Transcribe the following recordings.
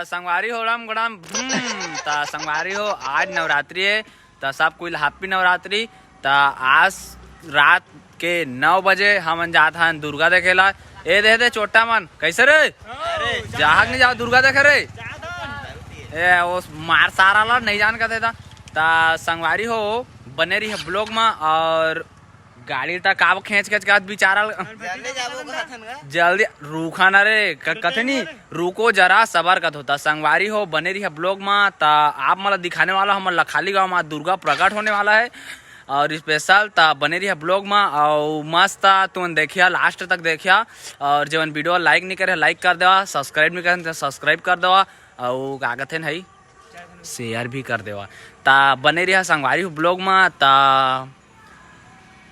संगवारी हो राम गड़ाम ता संगवारी हो आज नवरात्रि है ता सब कोई हैप्पी नवरात्रि। ता आज रात के 9 बजे हम जात हन दुर्गा देखेला। ए दे चोटा मन कैसे रे जहां नहीं जाओ दुर्गा देखे रे ए वो मार सारा ला नहीं जान का था ता संगवारी हो बने रही है ब्लॉग में और गाड़ी तक काब खींच के बेचारा जल्दी रूखा ना रे कथे नहीं रुको जरा सबर कथ होता संगवारी हो बने रही है ब्लॉग में ता आप मतलब दिखाने वाला हमारे लखाली गाँव में दुर्गा प्रकट होने वाला है और स्पेशल ता बने रही है ब्लॉग में और मस्त तुम देखिया लास्ट तक देखिया और जब वीडियो लाइक नहीं करे लाइक कर देवा सब्सक्राइब नहीं करे सब्सक्राइब कर देवा और का कहते हैं शेयर भी कर देवा ता बने रही है संगवारी हो ब्लॉग में ता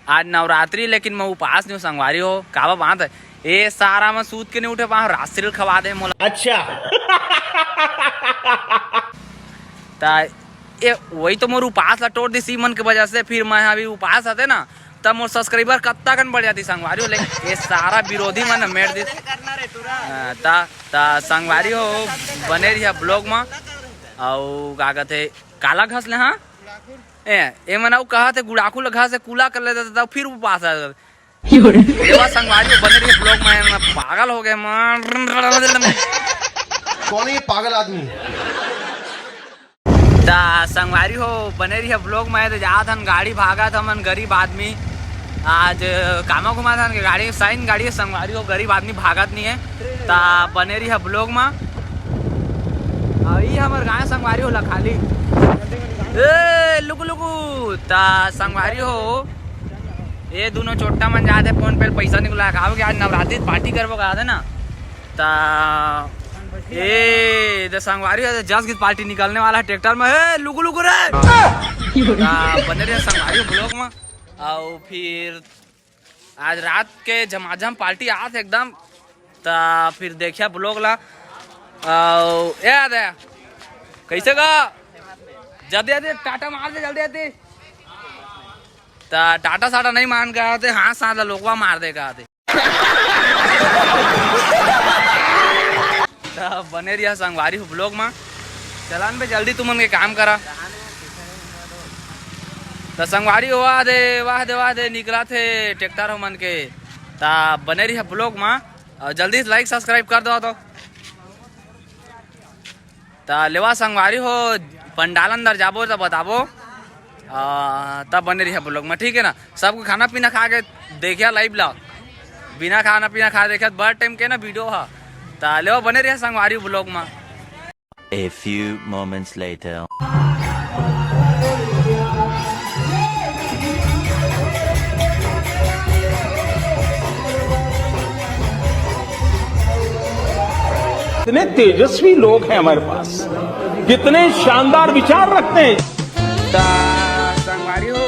आज नवरात्रि लेकिन मैं उपास नहीं संगवारी हो काबा बात है ये सारा मैं सूत के नहीं उठे वहां रात्रि खवा दे मोला अच्छा ता ये वही तो मोर उपास ला तोड़ दी सीमन के वजह से फिर मैं अभी उपास आते ना तब मोर सब्सक्राइबर कत्ता कन बढ़ जाती संगवारी हो लेकिन ये सारा विरोधी मन मेर दी ता संगवारी हो बने रही है ब्लॉग में और का कहते काला घास ले हाँ ए मनाऊ कहा थे गुड़ाकू लगा से कूला कर लेता था फिर वो पास आ संगवारी बने रही ब्लॉग में पागल हो गए कौन है ये पागल आदमी ता संगवारी हो बने रही ब्लॉग में तो जा था गाड़ी भागा था मन गरीब आदमी आज कामा घुमा था गाड़ी साइन गाड़ी है संगवारी हो गरीब आदमी भागत नहीं है ता बने रही ब्लॉग में ये हमारे गाँव संगवारी हो लखाली लुकु लुकु ता संगवारी हो ये दोनों छोटा मन जाते फोन पे पैसा निकला कहा कि आज नवरात्रि पार्टी करबो कहा थे ना ता ए द संगवारी हो जस की पार्टी निकलने वाला है ट्रैक्टर में ए लुकु लुकु रे ता बने रहे संगवारी ब्लॉग में और फिर आज रात के झमाझम पार्टी आत एकदम ता फिर देखिया ब्लॉग ला ए दे कैसे का जल्दी आते टाटा मार दे जल्दी आते ता टाटा साटा नहीं मान गया थे हाँ साला लोगवा मार देगा आते बने रही संगवारी हो ब्लॉग में चलान पे जल्दी तुमन के काम करा तो संगवारी हो वाह दे निकला थे ट्रैक्टर हो मन के ता बने रही ब्लॉग में और जल्दी लाइक सब्सक्राइब कर दो तो ता लेवा संगवारी हो पंडाल अंदर जाबो तो बताबो तब बने रही है ब्लॉग में ठीक है ना सबको खाना पीना खा के देखिया लाइव ला बिना खाना पीना खा देखिया बड़ टाइम के ना वीडियो है ताले बने रही संगवारी ब्लॉग में A few moments later कितने तेजस्वी लोग हैं हमारे पास कितने शानदार विचार रखते हैं संगवारी हो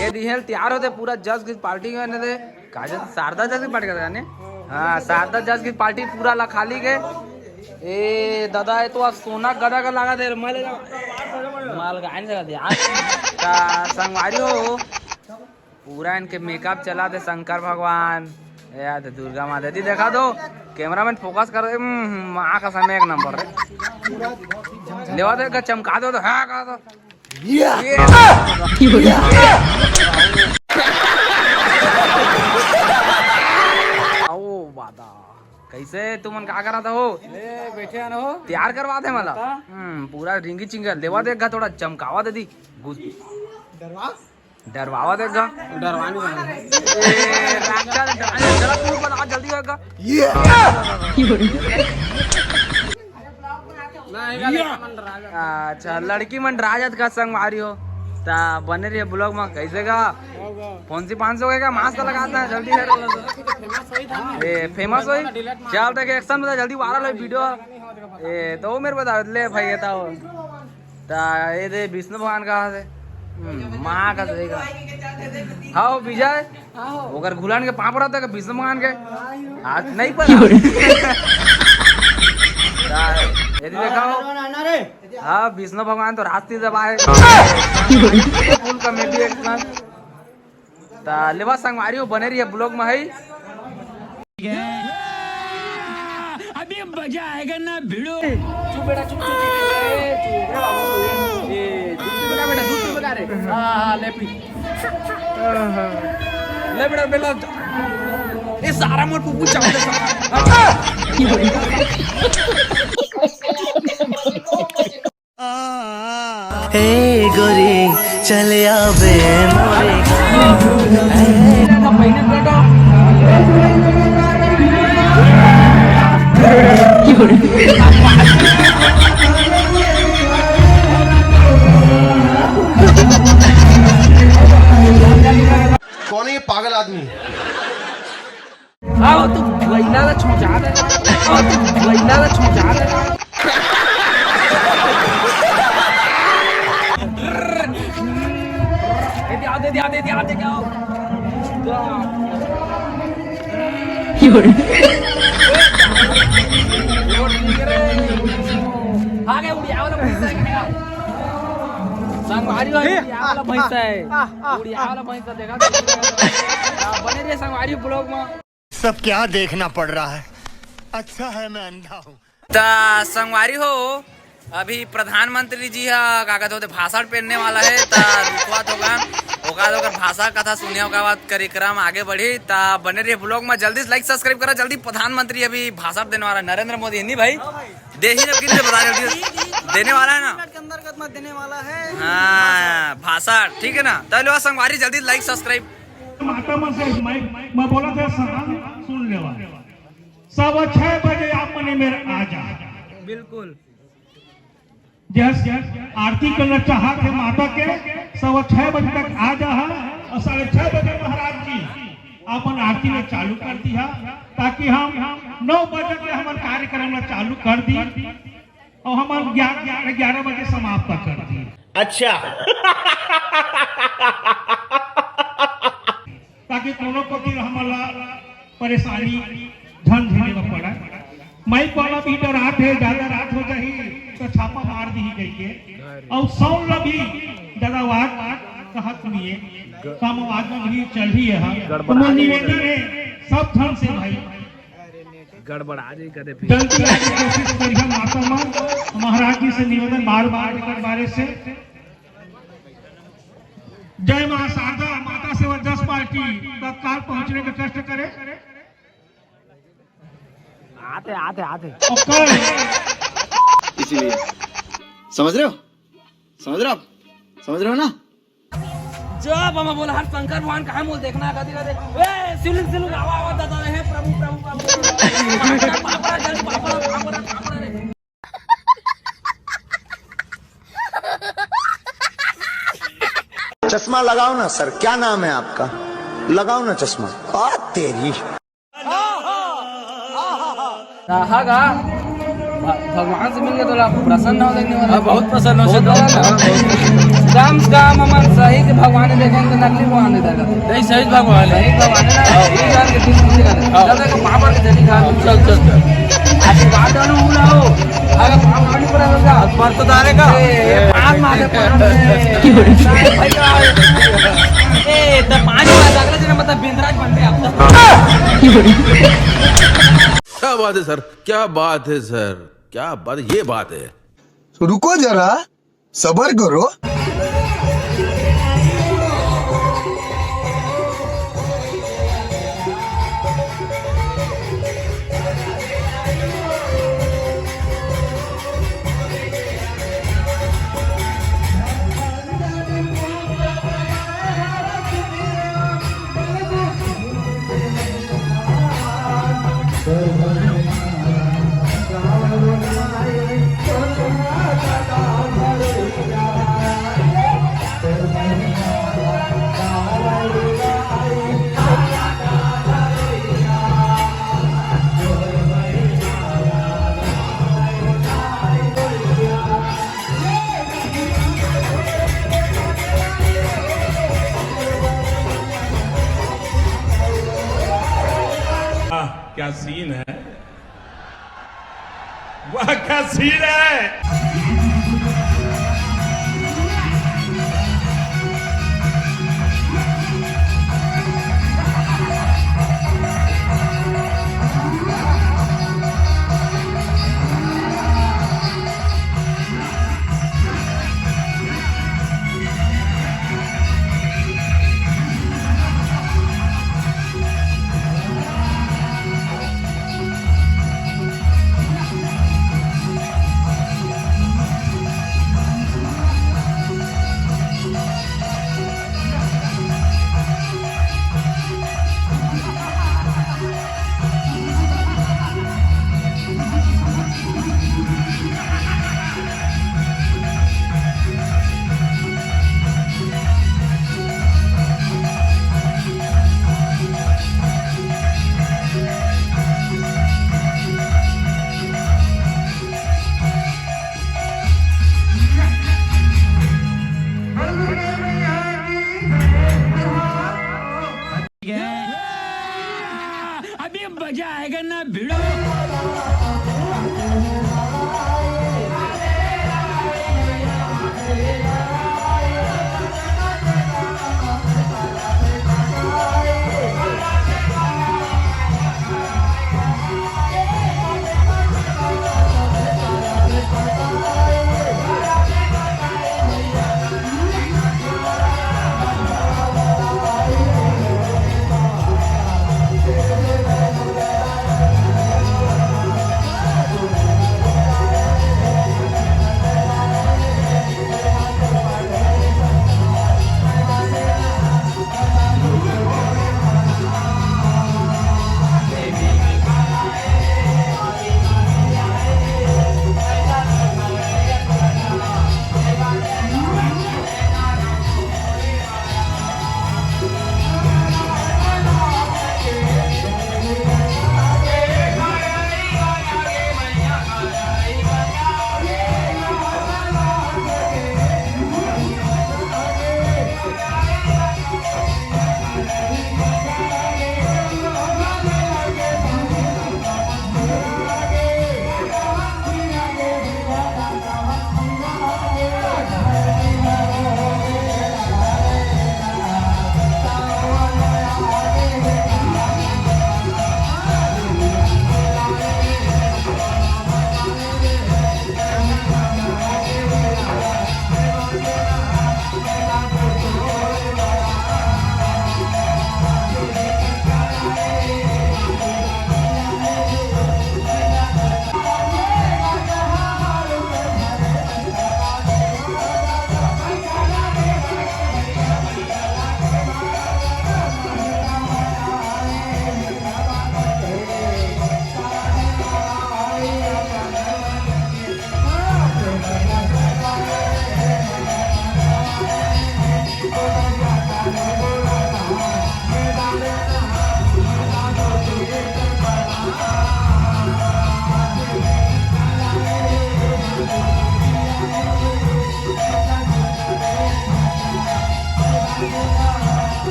ये दिहल तैयार होते पूरा जज की पार्टी करने दे काजल शारदा जज की पार्टी करते ने हाँ शारदा जज की पार्टी पूरा ला खाली के ए दादा है तो आज सोना गदा का लगा दे माल गायन से दे संगवारी हो पूरा इनके मेकअप चला दे शंकर भगवान यार दुर्गा माता दी देखा दो कैमरा मैन फोकस कर माँ का समय एक नंबर लेवा दे चमका दो तो हाँ कहा तो बादा कैसे तुमन का करा था हो बैठे न हो तैयार करवा दे मला पूरा रिंगी चिंगल लेवा देगा थोड़ा चमकावा दे दी डरवावा देगा डरवानी जल्दी होगा अच्छा लड़की मन राजत का संगवारी हो ता बने रही ब्लॉग में कैसे का कौन सी 500 का मास्क लगाता है जल्दी ए फेमस हो चल देखे एक्शन बता जल्दी वायरल हो वीडियो ए तो मेरे बता ले भाई ये था ता ये दे विष्णु भगवान का है माँ का देगा हाँ विजय अगर घुलान के पापड़ आता है विष्णु भगवान के आज नहीं पता यदि देखा हो हाँ विष्णु भगवान तो रास्ते दबाए फुल कमेटी लेवा संगवारी हो बने रही है ब्लॉग में है अभी मजा आएगा ना भिड़ो। चुप बेटा चुप चुप बेटा बेटा दूध पी बेटा रे। हाँ ले पी ले बेटा बेटा ये सारा मोर पुप्पू चावल ए गोरी चले आवे मोरे कौन है ये पागल आदमी? आओ तू लैला ला छुजा दे आओ तू लैला ला छुजा दे दे आओ आगे उड़िया वाला भैंसा है संगवारी वाला भैंसा है उड़िया वाला भैंसा देखा बने रे संगवारी ब्लॉग में सब क्या देखना पड़ रहा है। अच्छा है मैं अंधा हूँ। संगवारी हो अभी प्रधानमंत्री जी का कहते होते भाषण पहनने वाला है रुकवात होगा ओकर भाषा कथा सुनिया का बाद कार्यक्रम आगे बढ़ी ता बने रहिए ब्लॉग में जल्दी से लाइक सब्सक्राइब करा जल्दी प्रधानमंत्री अभी भाषण देने वाला नरेंद्र मोदी हिंदी भाई दे ही किन से बता जल्दी देने वाला है ना अंतर्गत मत देने वाला है। हाँ भाषण ठीक है ना तो संगवारी जल्दी लाइक सब्सक्राइब माता मैं बोला था सुन लेवा 6:15 बजे आप मने मेरे आ जा बिल्कुल जस आरती करना चाहा थे माता के 6:15 बजे तक आ जा और 6:30 बजे महाराज जी अपन आरती में चालू कर दिया ताकि हम 9 बजे के हमारे कार्यक्रम में चालू कर दी और हम 11 बजे समाप्त कर दी। अच्छा ताकि कोनो को भी हमारा परेशानी झन झेले का पड़ा माइक वाला भी इधर रात है ज्यादा रात हो जाही तो छापा मार दी गई है और साउंड भी ज्यादा आवाज कहत नहीं है कम आवाज में भी चल रही है तो निवेदन है सब धन से भाई गड़बड़ा जी कदे जल्दी की कोशिश करिए माता मां महाराज जी से निवेदन बार-बार कर बारे से जय मां शारदा माता सेवा 10 पार्टी तत्काल पहुंचने का कष्ट करे आते इसीलिए समझ रहे हो ना जब हम बोला हर शंकर भगवान कहाँ बोल देखना है कदी कदी ए सिलुक आवाज दादा है प्रभु जल्दी पापा रे चश्मा लगाओ ना सर, क्या नाम है आपका? लगाओ ना चश्मा। तेरी हागा भगवान से मिल गया तो प्रसन्न हो जाएंगे वाला बहुत प्रसन्न हो काम काम अमन सही के भगवान ने देखेंगे तो नकली भगवान नहीं देगा नहीं सही भगवान है सही भगवान है ना ये जान के दिन नहीं करे जब तक पापा के जल्दी खा चल आशीर्वाद दो ना हो अगर पापा नहीं पड़ा होगा पर तो दारे का पांच मारे पर ए तो 5 बार अगले दिन मतलब बिंद्राज बन गए अब क्या बात है सर, क्या बात है सर, क्या बात, ये बात है। रुको जरा सबर करो। क्या सीन है, वाह क्या सीन है।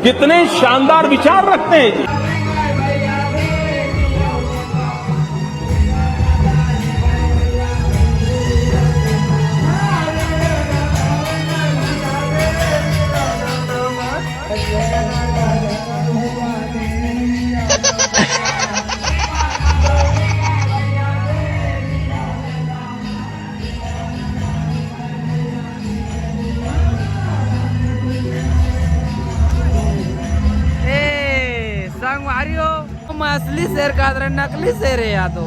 कितने शानदार विचार रखते हैं जी। संग मारियो मैं असली शेर का नकली शेर है या तो